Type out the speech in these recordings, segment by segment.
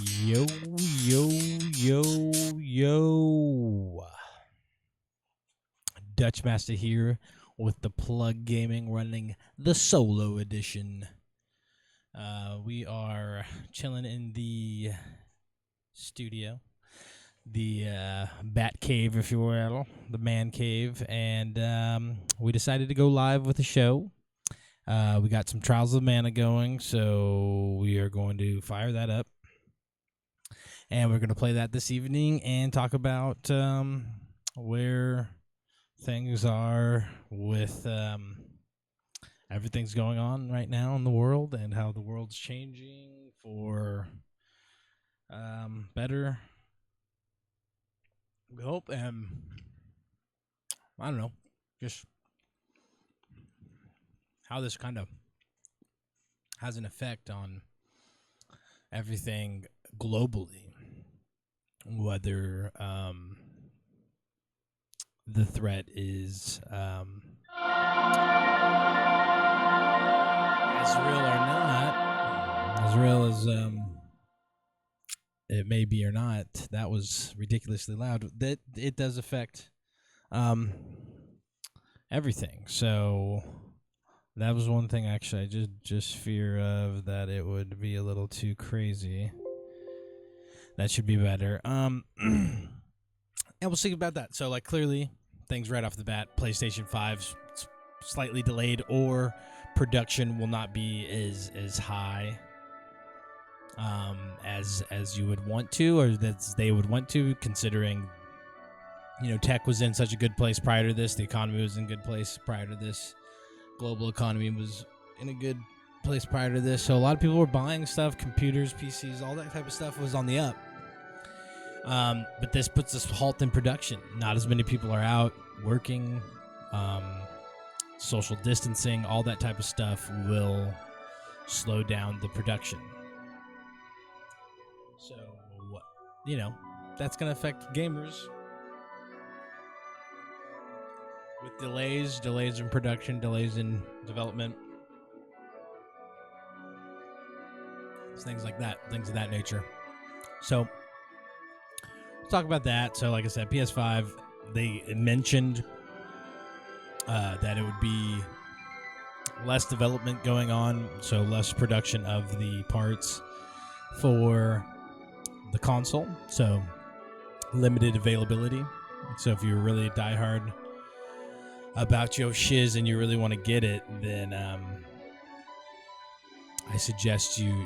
Yo, yo, yo, yo. Dutch Master here with the Plug Gaming running the solo edition. We are chilling in the studio, the Bat Cave, if you will, the Man Cave, and we decided to go live with the show. We got some Trials of Mana going, so we are going to fire that up. And we're going to play that this evening and talk about where things are with everything's going on right now in the world and how the world's changing for better. We hope. And I don't know, just how this kind of has an effect on everything globally. Whether the threat is as real or not, as real as it may be or not. That was ridiculously loud. That it does affect everything. So that was one thing actually I just fear of, that it would be a little too crazy. That should be better. And we'll see about that. So, like, clearly, things right off the bat, PlayStation 5's slightly delayed, or production will not be as high as you would want to, or that they would want to, considering, tech was in such a good place prior to this. The economy was in a good place prior to this. Global economy was in a good place prior to this. So a lot of people were buying stuff, computers, PCs, all that type of stuff was on the up. But this puts a halt in production. Not as many people are out working. Social distancing, all that type of stuff will slow down the production. So, that's going to affect gamers. With delays in production, delays in development. Things like that, things of that nature. So, let's talk about that. So, like I said, PS5, they mentioned that it would be less development going on, so less production of the parts for the console. So, limited availability. So, if you're really a diehard about your shiz and you really want to get it, then I suggest you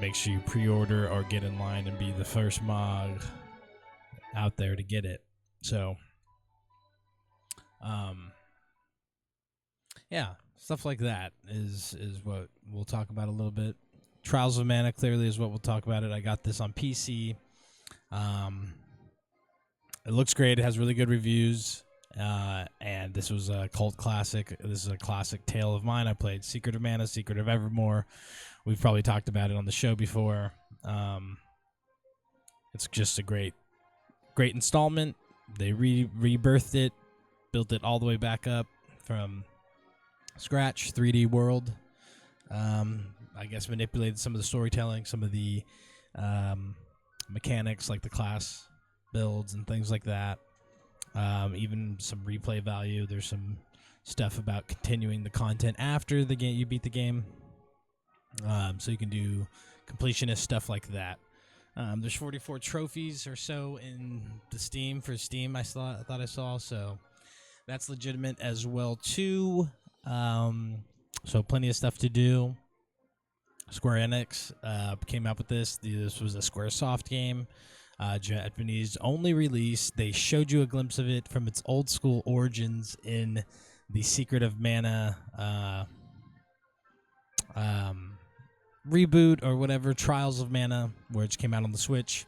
make sure you pre-order or get in line and be the first MOG out there to get it. So, yeah, stuff like that is what we'll talk about a little bit. Trials of Mana clearly is what we'll talk about it. I got this on PC. It looks great. It has really good reviews. And this was a cult classic. This is a classic tale of mine. I played Secret of Mana, Secret of Evermore. We've probably talked about it on the show before. It's just a great installment. They rebirthed it, built it all the way back up from scratch, 3D world. I guess manipulated some of the storytelling, some of the mechanics, like the class builds and things like that. Even some replay value. There's some stuff about continuing the content after the game you beat the game. So you can do completionist stuff like that. There's 44 trophies or so in the Steam I thought I saw, so that's legitimate as well too. So plenty of stuff to do. Square Enix came out with this. This was a Squaresoft game. Japanese only release. They showed you a glimpse of it from its old school origins in the Secret of Mana reboot or whatever, Trials of Mana, which came out on the Switch,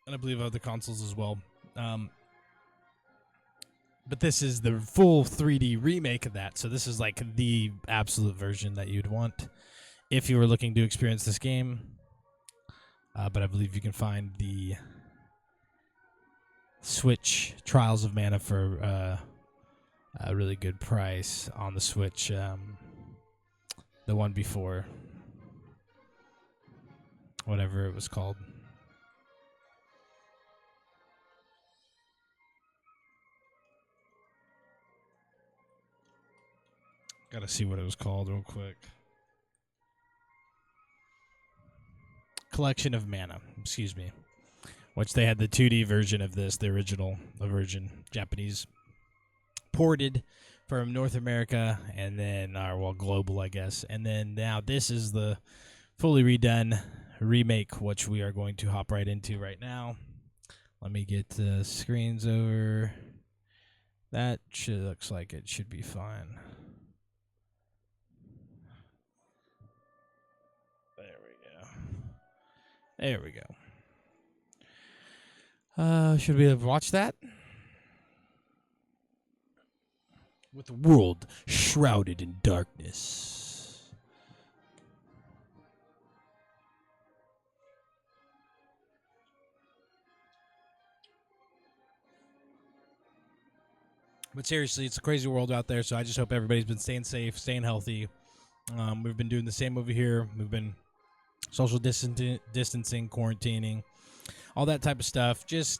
and I believe other consoles as well. But this is the full 3D remake of that, so this is like the absolute version that you'd want if you were looking to experience this game. But I believe you can find the Switch Trials of Mana for a really good price on the Switch. The one before whatever it was called. Gotta see what it was called real quick. Collection of Mana, excuse me. Which they had the 2D version of this, the original version, Japanese, ported from North America, and then, global, I guess. And then now this is the fully redone remake, which we are going to hop right into right now. Let me get the screens over. That looks like it should be fine. There we go. Should we have watched that? With the world shrouded in darkness. But seriously, it's a crazy world out there, so I just hope everybody's been staying safe, staying healthy. We've been doing the same over here. We've been social distancing, quarantining, all that type of stuff. Just,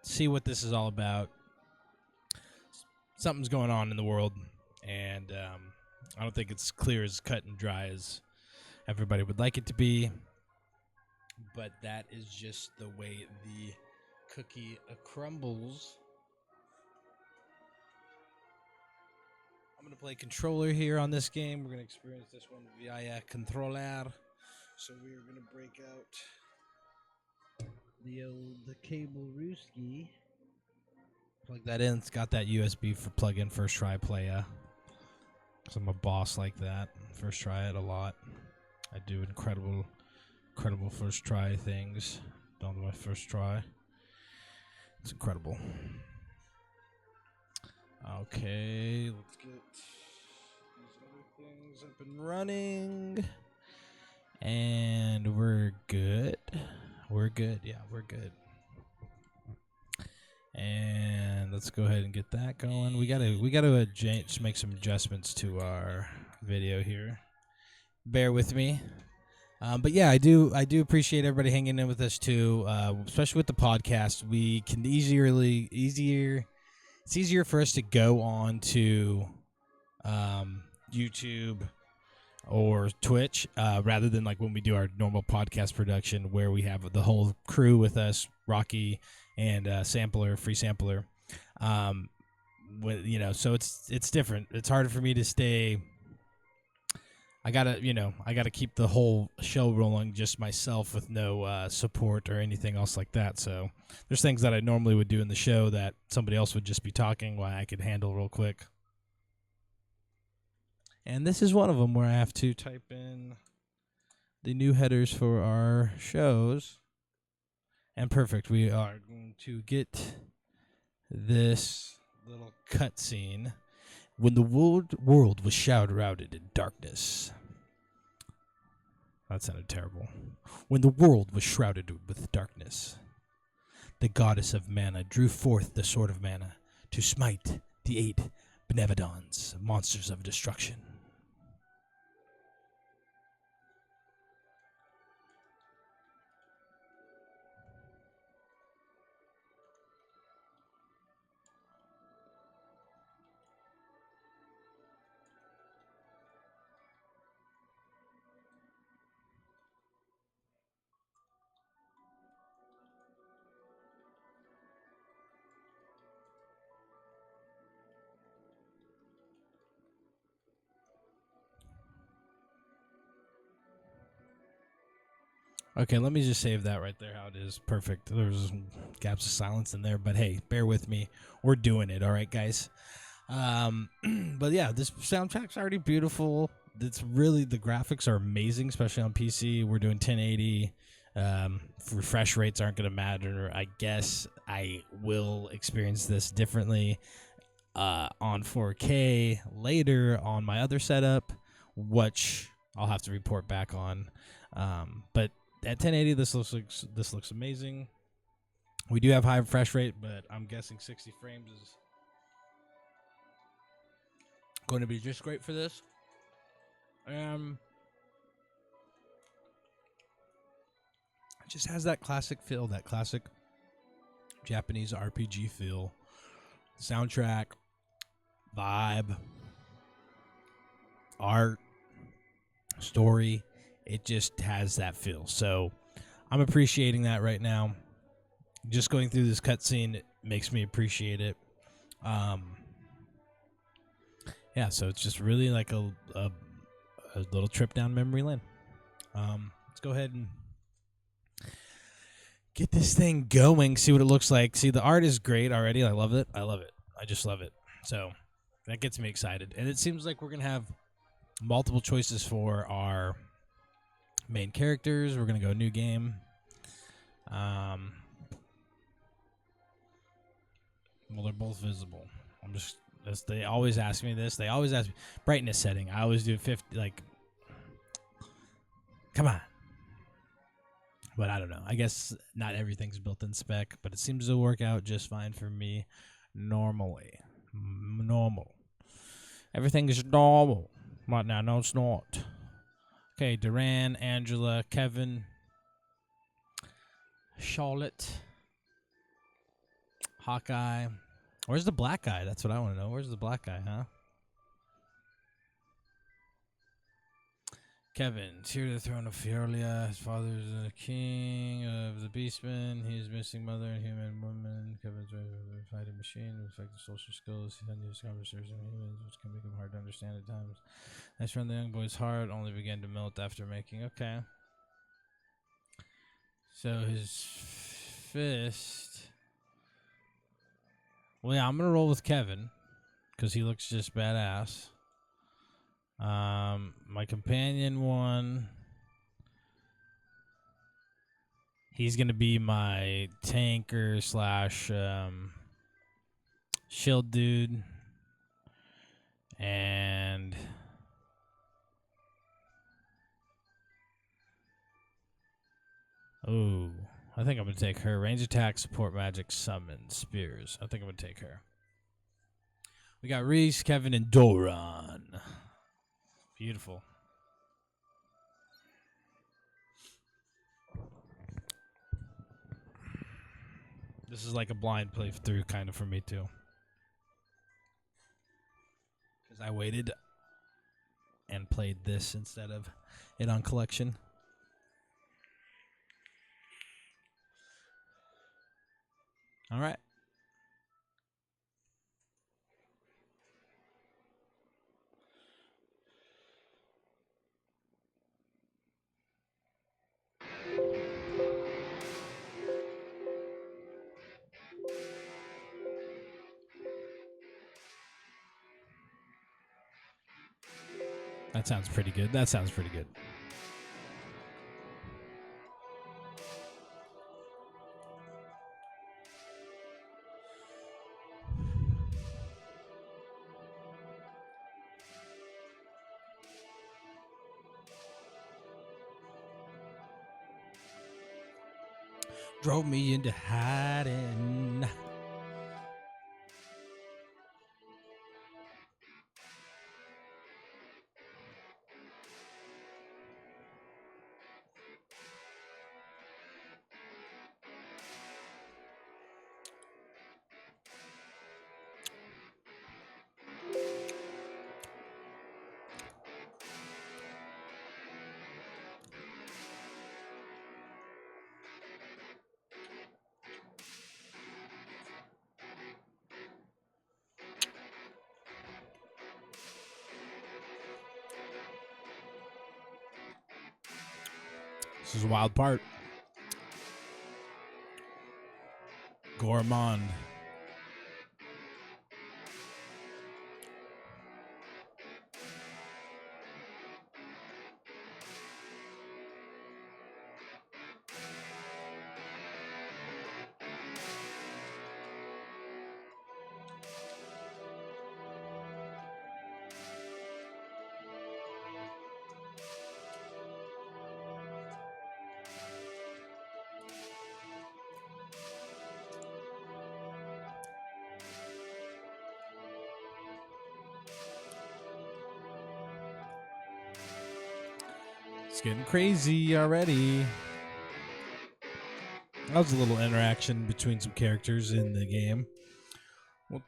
see what this is all about. Something's going on in the world, and I don't think it's clear as cut and dry as everybody would like it to be. But that is just the way the cookie crumbles. I'm going to play controller here on this game. We're going to experience this one via controller. So we are going to break out the old cable Rooski. Plug that in. It's got that USB for plug-in first try playa. Because I'm a boss like that. First try it a lot. I do incredible first try things. Done my first try. It's incredible. Okay, let's get these other things up and running. And we're good. We're good. Yeah, we're good. And let's go ahead and get that going. We gotta make some adjustments to our video here. Bear with me. But yeah, I do appreciate everybody hanging in with us too, especially with the podcast. We can it's easier for us to go on to YouTube or Twitch rather than like when we do our normal podcast production where we have the whole crew with us, Rocky and free sampler. So it's different. It's harder for me to stay. I gotta keep the whole show rolling just myself with no support or anything else like that. So there's things that I normally would do in the show that somebody else would just be talking while I could handle real quick. And this is one of them where I have to type in the new headers for our shows. And perfect. We are going to get this little cutscene. When the world was shrouded in darkness. That sounded terrible. When the world was shrouded with darkness, the goddess of mana drew forth the sword of mana to smite the 8 Benevodons, monsters of destruction. Okay, let me just save that right there how it is. Perfect. There's some gaps of silence in there, but hey, bear with me. We're doing it, all right, guys? But yeah, this soundtrack's already beautiful. It's really, the graphics are amazing, especially on PC. We're doing 1080. Refresh rates aren't going to matter. I guess I will experience this differently on 4K later on my other setup, which I'll have to report back on. But at 1080, this looks amazing. We do have high refresh rate, but I'm guessing 60 frames is going to be just great for this. It just has that classic feel, that classic Japanese RPG feel. Soundtrack, vibe, art, story. It just has that feel. So I'm appreciating that right now. Just going through this cutscene makes me appreciate it. Yeah, so it's just really like a little trip down memory lane. Let's go ahead and get this thing going, see what it looks like. See, the art is great already. I love it. I just love it. So that gets me excited. And it seems like we're going to have multiple choices for our main characters. We're going to go new game. Well, they're both visible. They always ask me this. They always ask me brightness setting. I always do 50. Like, come on. But I don't know. I guess not everything's built in spec, but it seems to work out just fine for me normally. Normal. Everything is normal. Right now, no, it's not. Okay, Duran, Angela, Kevin, Charlotte, Hawkeye. Where's the black guy? That's what I want to know. Where's the black guy, huh? Kevin, heir to the throne of Fioria. His father is the king of the Beastmen. He is missing mother and human woman. Kevin's a fighting machine with effective social skills. He unused conversation with humans, which can make him hard to understand at times. Nice friend, the young boy's heart only began to melt after making. Okay. So his fist. Well, yeah, I'm going to roll with Kevin because he looks just badass. My companion one, he's going to be my tanker slash shield dude. And oh, I think I'm going to take her. Range attack, support magic, summon, spears. I think I'm going to take her. We got Reese, Kevin, and Doran. Beautiful. This is like a blind playthrough kind of for me too. Because I waited and played this instead of it on collection. All right. That sounds pretty good. Drove me into hiding. This is a wild part. Gourmand. It's getting crazy already. That was a little interaction between some characters in the game. We'll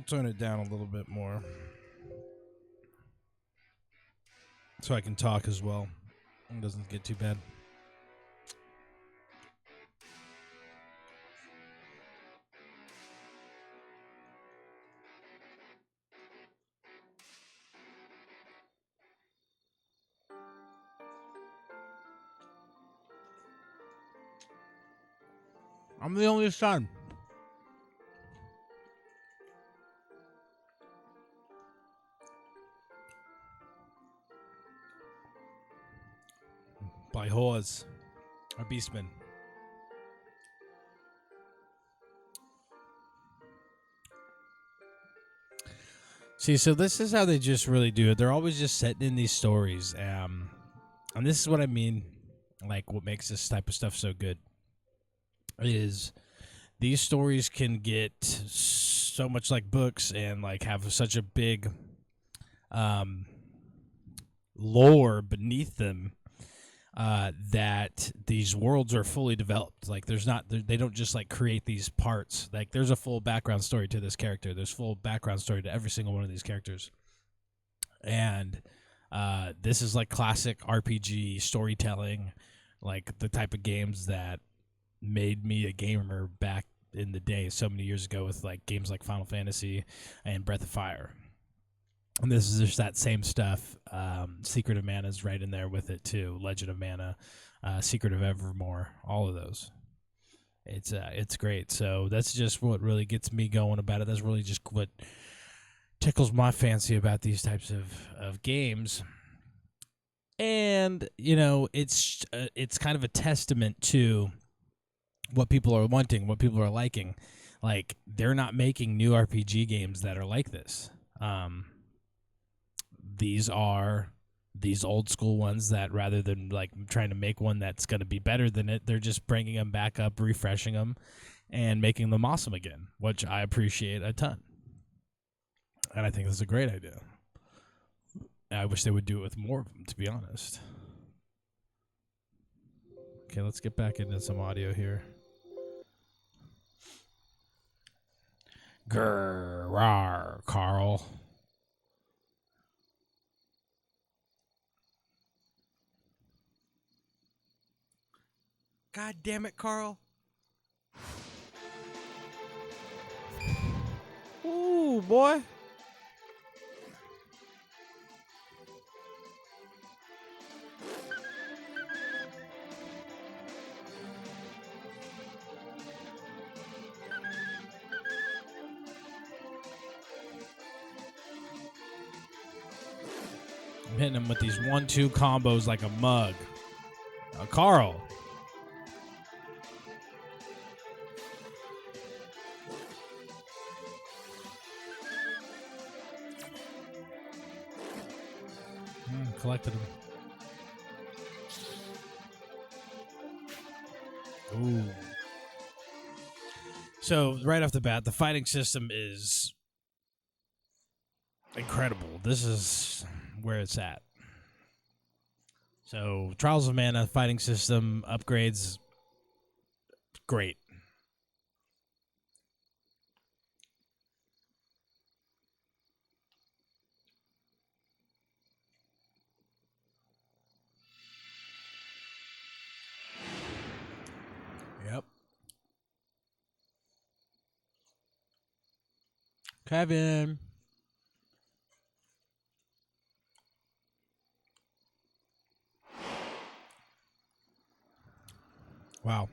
turn it down a little bit more so I can talk as well. It doesn't get too bad. I'm the only son. By Hawes, a Beastman. See, so this is how they just really do it. They're always just setting in these stories. And this is what I mean, like what makes this type of stuff so good is these stories can get so much like books and like have such a big lore beneath them that these worlds are fully developed. Like they don't just like create these parts. Like there's a full background story to this character. There's full background story to every single one of these characters. And this is like classic RPG storytelling, like the type of games that made me a gamer back in the day so many years ago with like games like Final Fantasy and Breath of Fire. And this is just that same stuff. Secret of Mana is right in there with it too. Legend of Mana, Secret of Evermore, all of those. It's great. So that's just what really gets me going about it. That's really just what tickles my fancy about these types of games. And you know, it's kind of a testament to what people are wanting, what people are liking. Like they're not making new RPG games that are like this. These are these old school ones that rather than like trying to make one that's going to be better than it, they're just bringing them back up, refreshing them, and making them awesome again, which I appreciate a ton. And I think this is a great idea. I wish they would do it with more of them, to be honest. Okay, let's get back into some audio here. Grrr, Carl. God damn it, Carl. Ooh, boy. I'm hitting him with these 1-2 combos like a mug. Carl. Collected him. Ooh. So right off the bat, the fighting system is incredible. This is where it's at. So Trials of Mana fighting system upgrades, great. Yep. Kevin. Wow.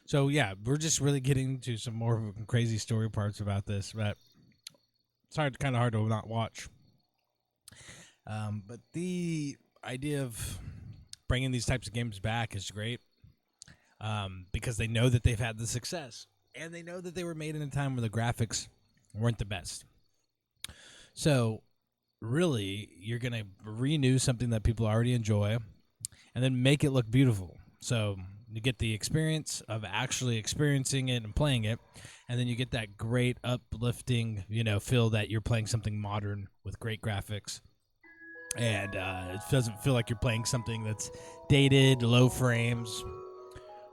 So yeah, we're just really getting to some more crazy story parts about this, but it's kind of hard to not watch. But the idea of bringing these types of games back is great, because they know that they've had the success, and they know that they were made in a time where the graphics weren't the best. So really, you're going to renew something that people already enjoy and then make it look beautiful. So you get the experience of actually experiencing it and playing it, and then you get that great uplifting, feel that you're playing something modern with great graphics. And it doesn't feel like you're playing something that's dated, low frames,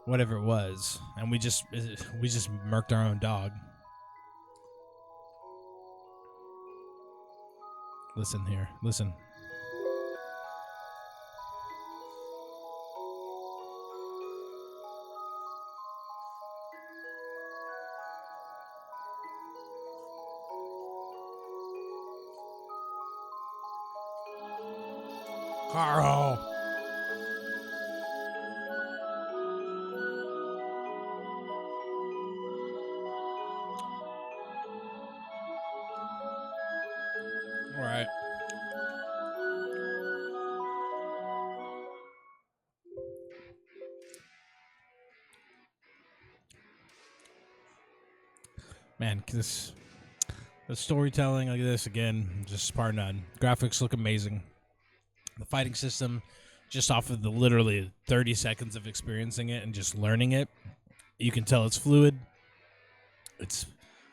whatever it was, and we just murked our own dog. Listen here, listen. Carl. All right. Man, the storytelling like this again, just par none. Graphics look amazing. The fighting system, just off of the literally 30 seconds of experiencing it and just learning it, you can tell it's fluid. It's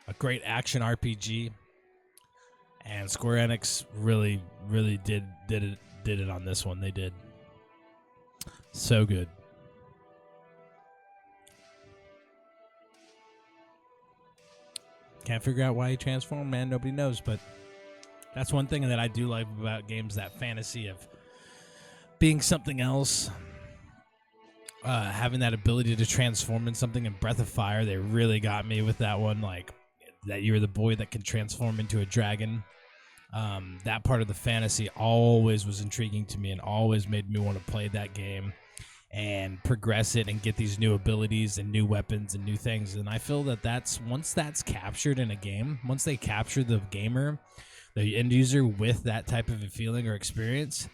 a great action RPG, and Square Enix really did it on this one. They did so good. Can't figure out why he transformed, man. Nobody knows, but that's one thing that I do like about games, that fantasy of being something else, having that ability to transform in something. In Breath of Fire, they really got me with that one, like that you're the boy that can transform into a dragon. That part of the fantasy always was intriguing to me and always made me want to play that game and progress it and get these new abilities and new weapons and new things. And I feel that once that's captured in a game, once they capture the gamer, the end user, with that type of a feeling or experience,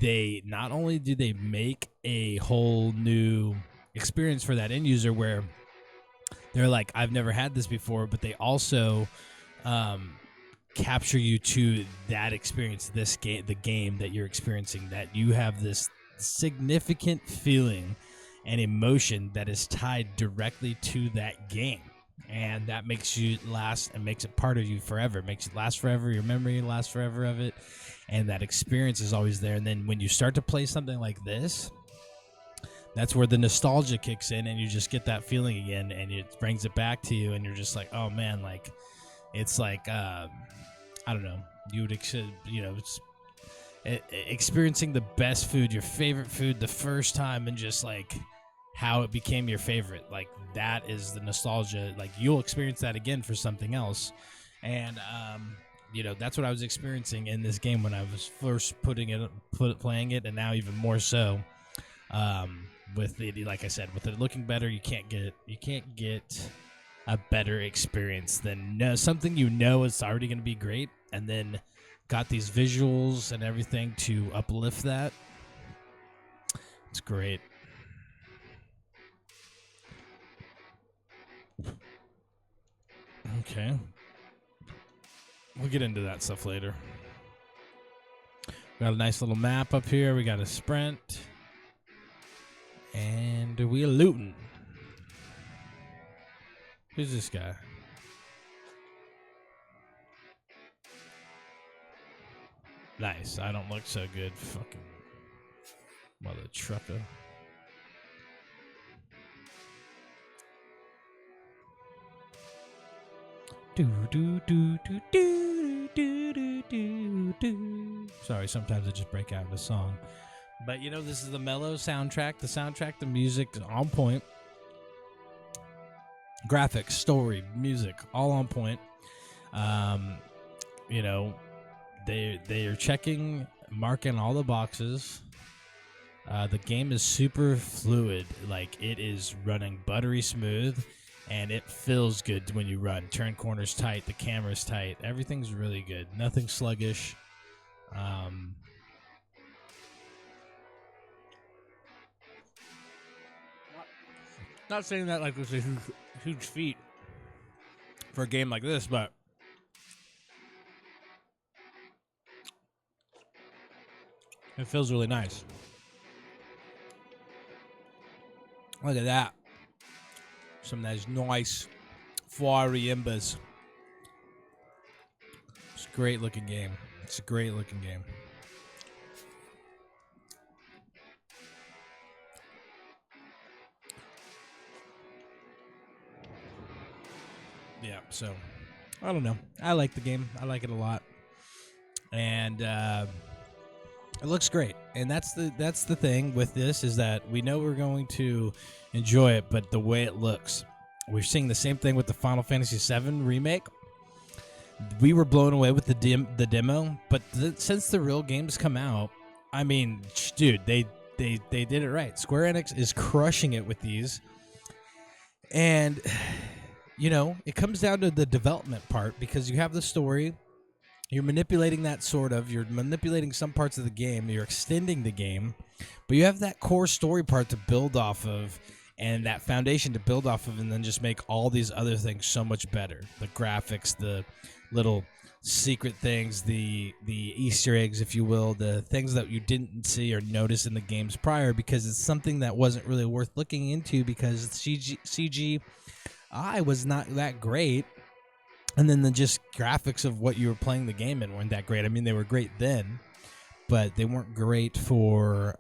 they not only do they make a whole new experience for that end user where they're like, I've never had this before, but they also capture you to that experience, the game that you're experiencing, that you have this significant feeling and emotion that is tied directly to that game, and that makes you last and makes it part of you forever. It makes it last forever. Your memory lasts forever of it, and that experience is always there. And then when you start to play something like this, that's where the nostalgia kicks in, and you just get that feeling again, and it brings it back to you, and you're just like, oh man, like it's like I don't know, you would it's experiencing the best food, your favorite food, the first time, and just like how it became your favorite. Like that is the nostalgia. Like you'll experience that again for something else. And that's what I was experiencing in this game when I was first playing it, and now even more so. With it, like I said, with it looking better, you can't get a better experience than something is already going to be great, and then got these visuals and everything to uplift that. It's great. Okay. We'll get into that stuff later. Got a nice little map up here. We got a sprint. And we're looting. Who's this guy? Nice. I don't look so good. Fucking mother trucker. Sorry, sometimes I just break out into song. But this is the mellow soundtrack. The music is on point. Graphics, story, music, all on point. They are marking all the boxes. The game is super fluid. Like it is running buttery smooth, and it feels good when you run. Turn corners tight. The camera's tight. Everything's really good. Nothing sluggish. Not saying that like it's a huge feat for a game like this, but it feels really nice. Look at that. Some of those nice fiery embers. It's a great looking game. Yeah, so I don't know. I like the game. I like it a lot, and it looks great. And that's the thing with this is that we know we're going to enjoy it, but the way it looks, we're seeing the same thing with the Final Fantasy VII remake. We were blown away with the demo, but since the real games come out, I mean, dude, they did it right. Square Enix is crushing it with these, and it comes down to the development part because you have the story. You're manipulating you're manipulating some parts of the game, you're extending the game, but you have that core story part to build off of and that foundation to build off of, and then just make all these other things so much better. The graphics, the little secret things, the Easter eggs, if you will, the things that you didn't see or notice in the games prior, because it's something that wasn't really worth looking into because CGI was not that great. And then the just graphics of what you were playing the game in weren't that great. I mean, they were great then, but they weren't great for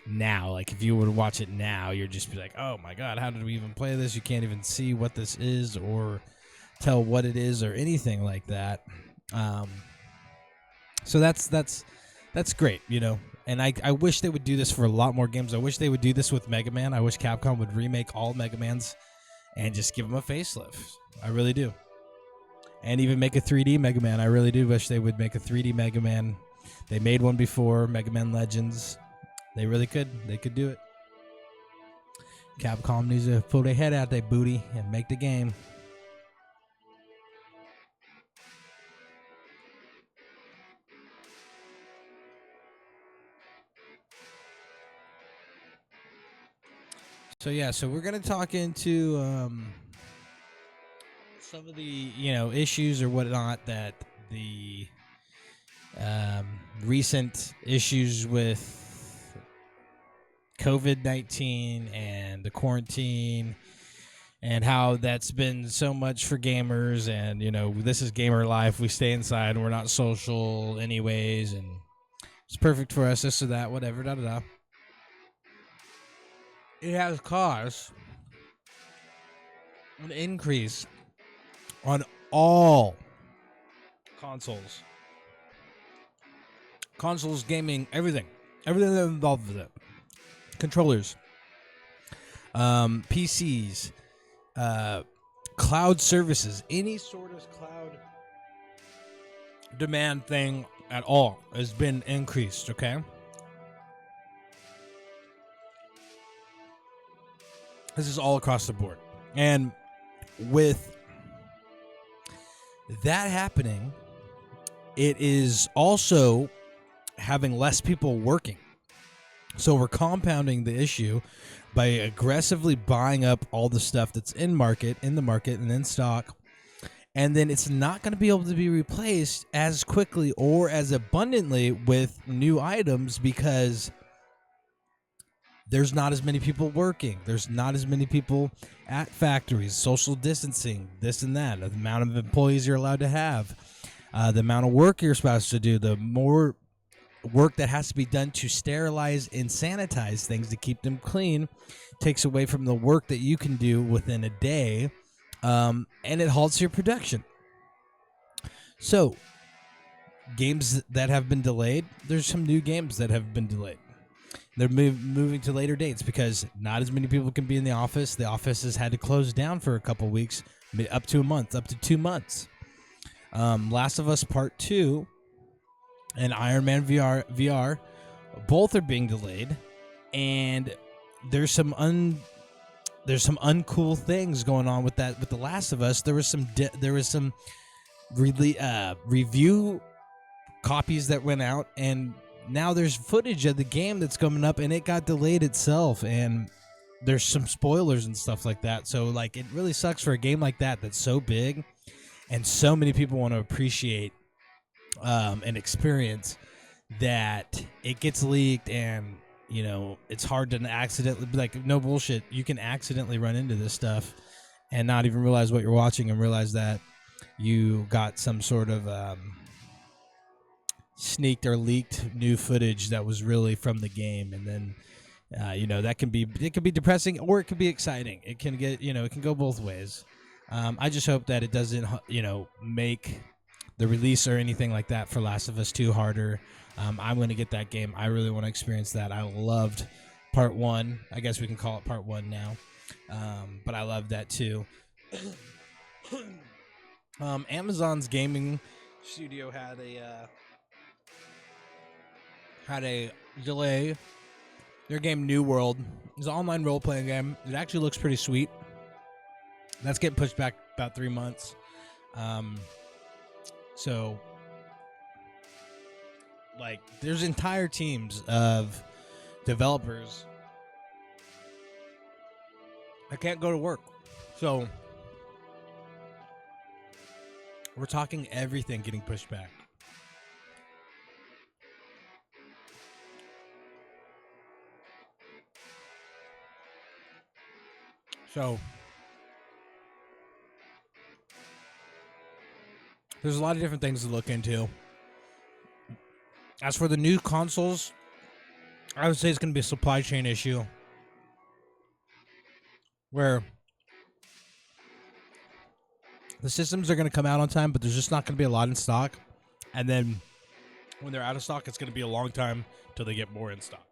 now. Like, if you were to watch it now, you'd just be like, oh my God, how did we even play this? You can't even see what this is or tell what it is or anything like that. So that's great, And I wish they would do this for a lot more games. I wish they would do this with Mega Man. I wish Capcom would remake all Mega Mans and just give them a facelift. I really do. And even make a 3D Mega Man. I really do wish they would make a 3D Mega Man. They made one before, Mega Man Legends. They really could. They could do it. Capcom needs to pull their head out their booty and make the game. So we're going to talk into some of the, issues or whatnot that the recent issues with COVID-19 and the quarantine and how that's been so much for gamers. And, this is gamer life. We stay inside and we're not social anyways. And it's perfect for us, this or that, whatever, da-da-da. It has caused an increase on all consoles, gaming, everything that's involved with it. Controllers, PCs, cloud services, any sort of cloud demand thing at all has been increased, okay? This is all across the board. And with that happening, it is also having less people working. So we're compounding the issue by aggressively buying up all the stuff that's in the market and in stock. And then it's not going to be able to be replaced as quickly or as abundantly with new items because there's not as many people working. There's not as many people at factories, social distancing, this and that, the amount of employees you're allowed to have, the amount of work you're supposed to do, the more work that has to be done to sterilize and sanitize things to keep them clean takes away from the work that you can do within a day, and it halts your production. So, games that have been delayed, there's some new games that have been delayed. They're moving to later dates because not as many people can be in the office. The office has had to close down for a couple weeks, up to a month, up to 2 months. Last of Us Part 2 and Iron Man VR both are being delayed, and there's some uncool things going on with that. With The Last of Us, there was some review copies that went out, and now there's footage of the game that's coming up, and it got delayed itself, and there's some spoilers and stuff like that. So, like, it really sucks for a game like that that's so big and so many people want to appreciate and experience, that it gets leaked, and it's hard to accidentally, like, no bullshit, you can accidentally run into this stuff and not even realize what you're watching and realize that you got some sort of sneaked or leaked new footage that was really from the game, and then That can be depressing or it can be exciting. It can get it can go both ways. I just hope that it doesn't make the release or anything like that for Last of Us 2 harder. I'm going to get that game. I really want to experience that. I loved Part 1. I guess we can call it Part 1 now. But I loved that too. Amazon's gaming studio had a delay. Their game New World is an online role-playing game. It actually looks pretty sweet. That's getting pushed back about 3 months. So, like, there's entire teams of developers that can't go to work. So, we're talking everything getting pushed back. So, there's a lot of different things to look into. As for the new consoles, I would say it's going to be a supply chain issue where the systems are going to come out on time, but there's just not going to be a lot in stock. And then when they're out of stock, it's going to be a long time till they get more in stock.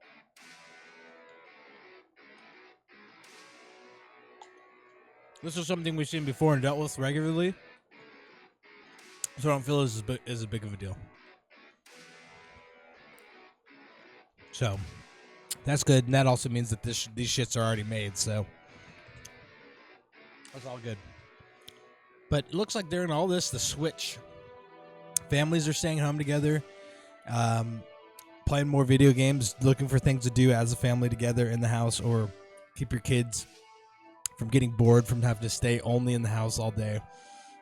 This is something we've seen before and dealt with regularly, so I don't feel as big of a deal. So that's good, and that also means that these shits are already made, so that's all good. But it looks like during all this, the Switch families are staying home together, playing more video games, looking for things to do as a family together in the house, or keep your kids from getting bored from having to stay only in the house all day.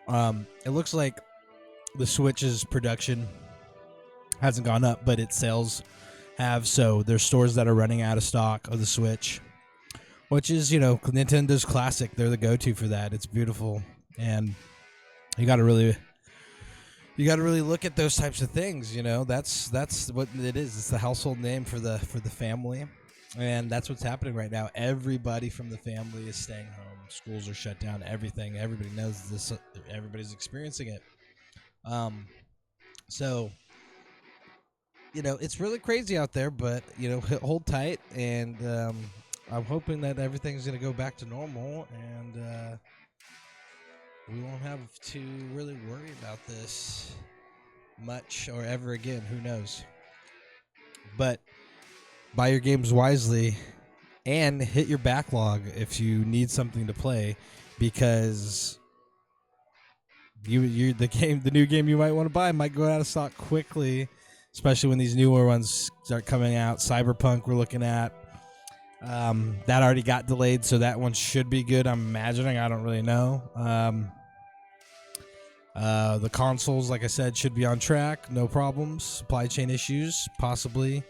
It looks like the Switch's production hasn't gone up, but its sales have. So there's stores that are running out of stock of the Switch, which is, Nintendo's classic. They're the go-to for that. It's beautiful, and you got to really look at those types of things. That's what it is. It's the household name for the family. And that's what's happening right now. Everybody from the family is staying home. Schools are shut down. Everything. Everybody knows this. Everybody's experiencing it. So, it's really crazy out there, but, hold tight. And I'm hoping that everything's going to go back to normal. And we won't have to really worry about this much or ever again. Who knows? But buy your games wisely and hit your backlog if you need something to play, because the new game you might want to buy might go out of stock quickly, especially when these newer ones start coming out. Cyberpunk we're looking at. That already got delayed, so that one should be good, I'm imagining. I don't really know. The consoles, like I said, should be on track. No problems. Supply chain issues, possibly.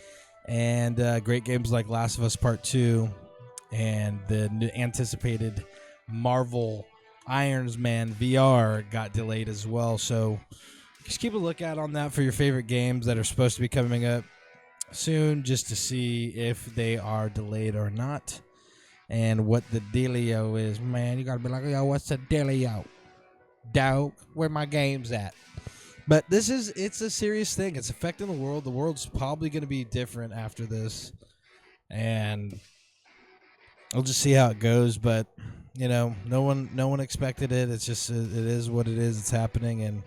And great games like Last of Us Part 2 and the anticipated Marvel Iron Man VR got delayed as well. So just keep a lookout on that for your favorite games that are supposed to be coming up soon, just to see if they are delayed or not and what the dealio is. Man, you got to be like, yo, what's the dealio? Dog, where my games at? But it's a serious thing. It's affecting the world. The world's probably going to be different after this. And we'll just see how it goes. But, no one expected it. It's just, it is what it is. It's happening. And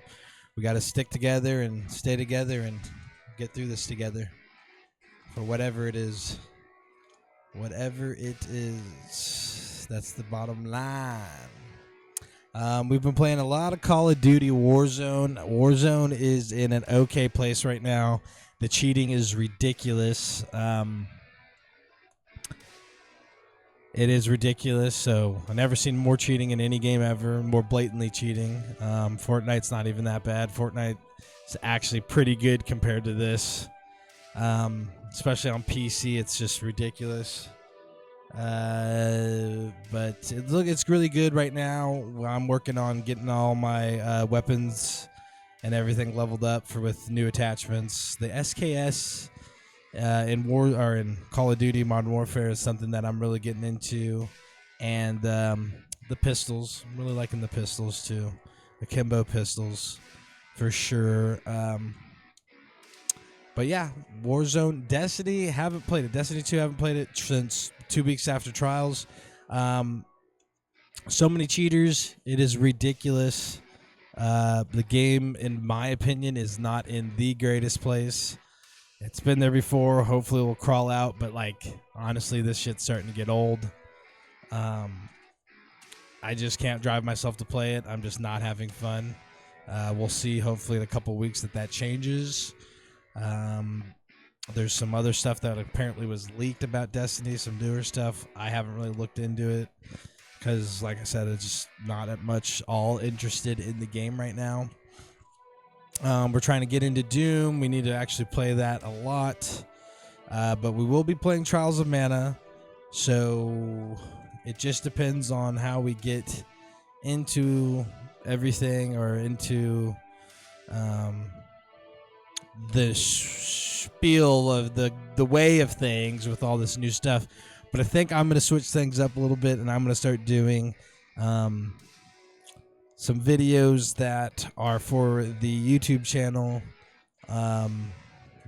we got to stick together and stay together and get through this together for whatever it is. Whatever it is. That's the bottom line. We've been playing a lot of Call of Duty Warzone. Warzone is in an okay place right now. The cheating is ridiculous. It is ridiculous. So I've never seen more cheating in any game ever, more blatantly cheating. Fortnite's not even that bad. Fortnite is actually pretty good compared to this, especially on PC. It's just ridiculous. But it's really good right now. I'm working on getting all my weapons and everything leveled up with new attachments. The SKS in Call of Duty Modern Warfare is something that I'm really getting into, and the pistols. I'm really liking the pistols too, the Kimbo pistols for sure. But yeah, Warzone, Destiny, haven't played it. Destiny 2, haven't played it since 2 weeks after Trials. So many cheaters, it is ridiculous. The game, in my opinion, is not in the greatest place. It's been there before. Hopefully, it will crawl out. But honestly, this shit's starting to get old. I just can't drive myself to play it. I'm just not having fun. We'll see. Hopefully, in a couple weeks that changes. There's some other stuff that apparently was leaked about Destiny. Some newer stuff. I haven't really looked into it because, like I said, it's just not that much all interested in the game right now. We're trying to get into Doom. We need to actually play that a lot. But we will be playing Trials of Mana. So it just depends on how we get into everything, or into the spiel of the way of things with all this new stuff. But I think I'm going to switch things up a little bit, and I'm going to start doing some videos that are for the YouTube channel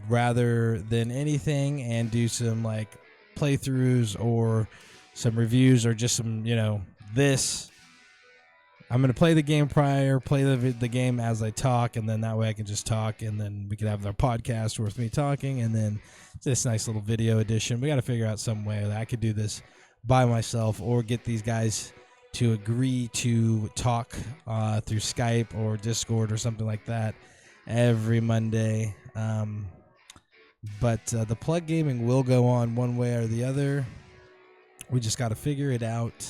rather than anything, and do some playthroughs or some reviews, or just some, this. I'm going to play the game prior, play the game as I talk, and then that way I can just talk, and then we can have our podcast with me talking, and then this nice little video edition. We got to figure out some way that I could do this by myself, or get these guys to agree to talk through Skype or Discord or something like that every Monday. But the Plug Gaming will go on one way or the other. We just got to figure it out.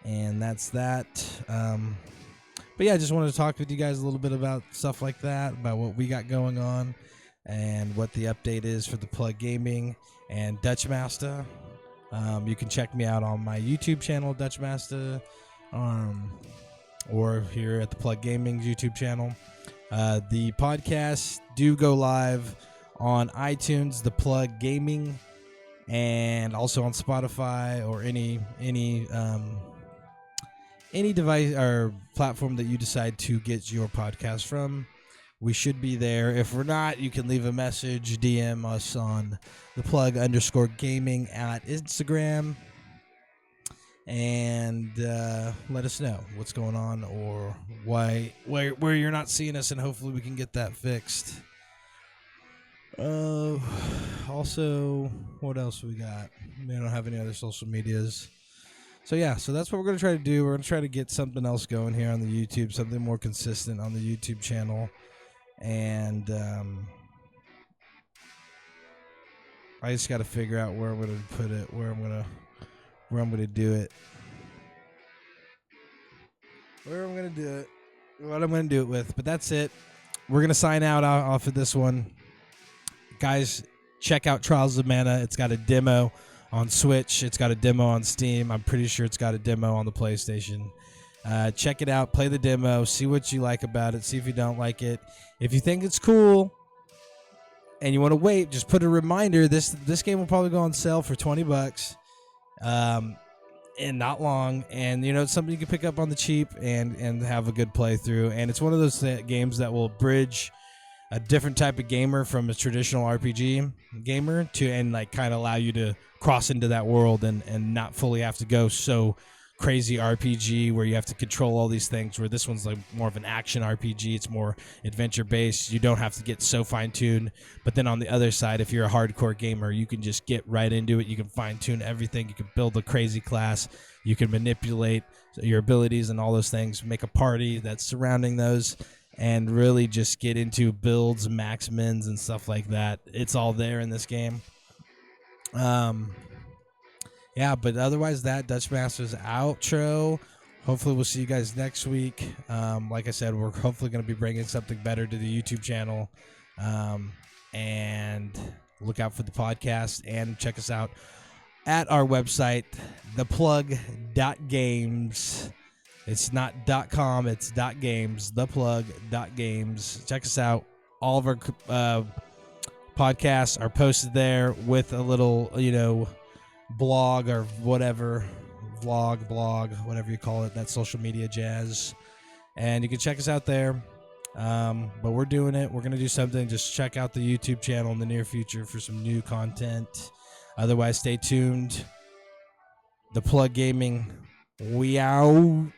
And that's that. But yeah, I just wanted to talk with you guys a little bit about stuff like that, about what we got going on, and what the update is for the Plug Gaming and Dutchmaster. You can check me out on my YouTube channel, Dutchmaster, or here at the Plug Gaming YouTube channel. The podcasts do go live on iTunes, the Plug Gaming, and also on Spotify, or any device or platform that you decide to get your podcast from. We should be there. If we're not, you can leave a message, DM us on the plug_gaming at Instagram, and let us know what's going on, or where you're not seeing us, and hopefully we can get that fixed. Also, what else we got? We don't have any other social medias. So yeah, so that's what we're going to try to do. We're going to try to get something else going here on the YouTube, something more consistent on the YouTube channel. And I just got to figure out where I'm going to put it, where I'm going to do it. Where I'm going to do it. What I'm going to do it with. But that's it. We're going to sign out off of this one. Guys, check out Trials of Mana. It's got a demo on Switch. It's got a demo on Steam. I'm pretty sure it's got a demo on the PlayStation. Check it out. Play the demo. See what you like about it. See if you don't like it. If you think it's cool and you want to wait, just put a reminder. This game will probably go on sale for $20, and not long. And it's something you can pick up on the cheap and have a good playthrough. And it's one of those games that will bridge a different type of gamer from a traditional RPG gamer and kind of allow you to cross into that world and not fully have to go so crazy RPG where you have to control all these things, where this one's more of an action RPG. It's more adventure based. You don't have to get so fine tuned. But then on the other side, if you're a hardcore gamer, you can just get right into it. You can fine tune everything. You can build a crazy class. You can manipulate your abilities and all those things, make a party that's surrounding those, and really just get into builds, max mins, and stuff like that. It's all there in this game. Yeah, but otherwise, that Dutchmaster's outro. Hopefully, we'll see you guys next week. Like I said, we're hopefully going to be bringing something better to the YouTube channel. And look out for the podcast, and check us out at our website, theplug.games. It's not .com, it's .games, theplug.games. Check us out. All of our podcasts are posted there with a little, blog or whatever, blog, whatever you call it, that social media jazz. And you can check us out there. But we're doing it. We're going to do something. Just check out the YouTube channel in the near future for some new content. Otherwise, stay tuned. The Plug Gaming, we out.